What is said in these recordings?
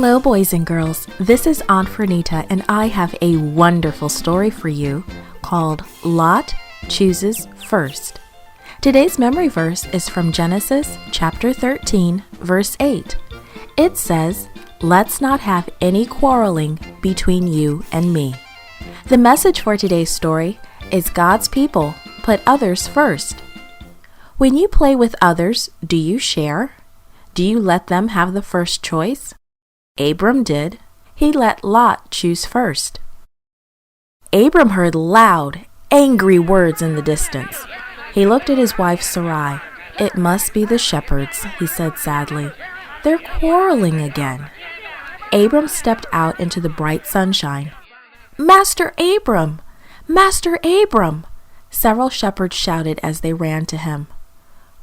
Hello, boys and girls. This is Aunt Fernita, and I have a wonderful story for you called Lot Chooses First. Today's memory verse is from Genesis chapter 13, verse 8. It says, "Let's not have any quarreling between you and me." The message for today's story is God's people put others first. When you play with others, do you share? Do you let them have the first choice? Abram did. He let Lot choose first. Abram heard loud, angry words in the distance. He looked at his wife Sarai. "It must be the shepherds," he said sadly. "They're quarreling again." Abram stepped out into the bright sunshine. "Master Abram! Master Abram!" Several shepherds shouted as they ran to him.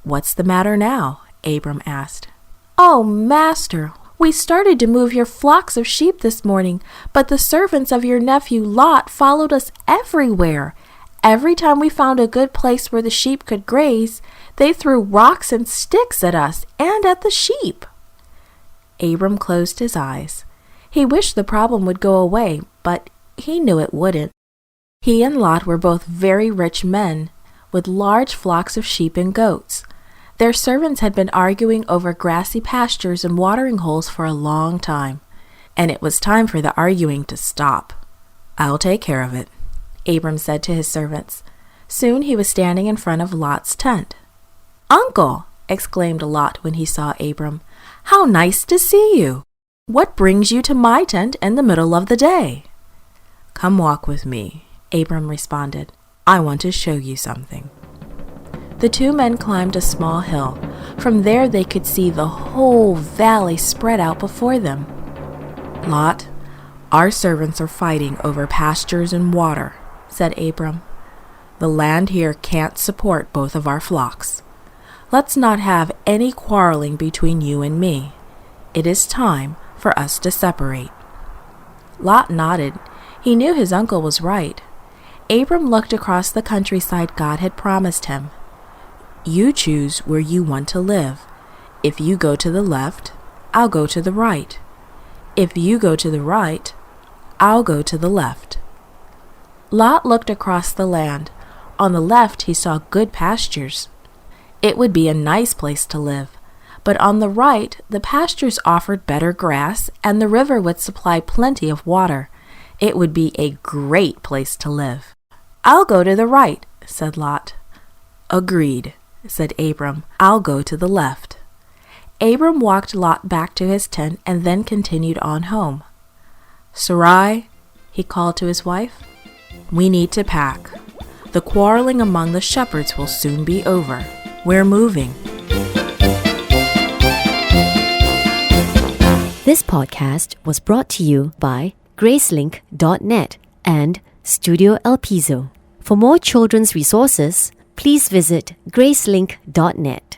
"What's the matter now?" Abram asked. "Oh, Master, we started to move your flocks of sheep this morning, but the servants of your nephew Lot followed us everywhere. Every time we found a good place where the sheep could graze, they threw rocks and sticks at us and at the sheep." Abram closed his eyes. He wished the problem would go away, but he knew it wouldn't. He and Lot were both very rich men with large flocks of sheep and goats. Their servants had been arguing over grassy pastures and watering holes for a long time, and it was time for the arguing to stop. "I'll take care of it," Abram said to his servants. Soon he was standing in front of Lot's tent. "Uncle!" exclaimed Lot when he saw Abram. "How nice to see you! What brings you to my tent in the middle of the day?" "Come walk with me," Abram responded. "I want to show you something." The two men climbed a small hill. From there they could see the whole valley spread out before them. "Lot, our servants are fighting over pastures and water," said Abram. "The land here can't support both of our flocks. Let's not have any quarreling between you and me. It is time for us to separate." Lot nodded. He knew his uncle was right. Abram looked across the countryside God had promised him. "You choose where you want to live. If you go to the left, I'll go to the right. If you go to the right, I'll go to the left." Lot looked across the land. On the left, he saw good pastures. It would be a nice place to live. But on the right, the pastures offered better grass, and the river would supply plenty of water. It would be a great place to live. "I'll go to the right," said Lot. "Agreed," said Abram. "I'll go to the left." Abram walked Lot back to his tent and then continued on home. "Sarai," he called to his wife, "we need to pack. The quarreling among the shepherds will soon be over. We're moving." This podcast was brought to you by Gracelink.net and Studio El Piso. For more children's resources, please visit Gracelink.net.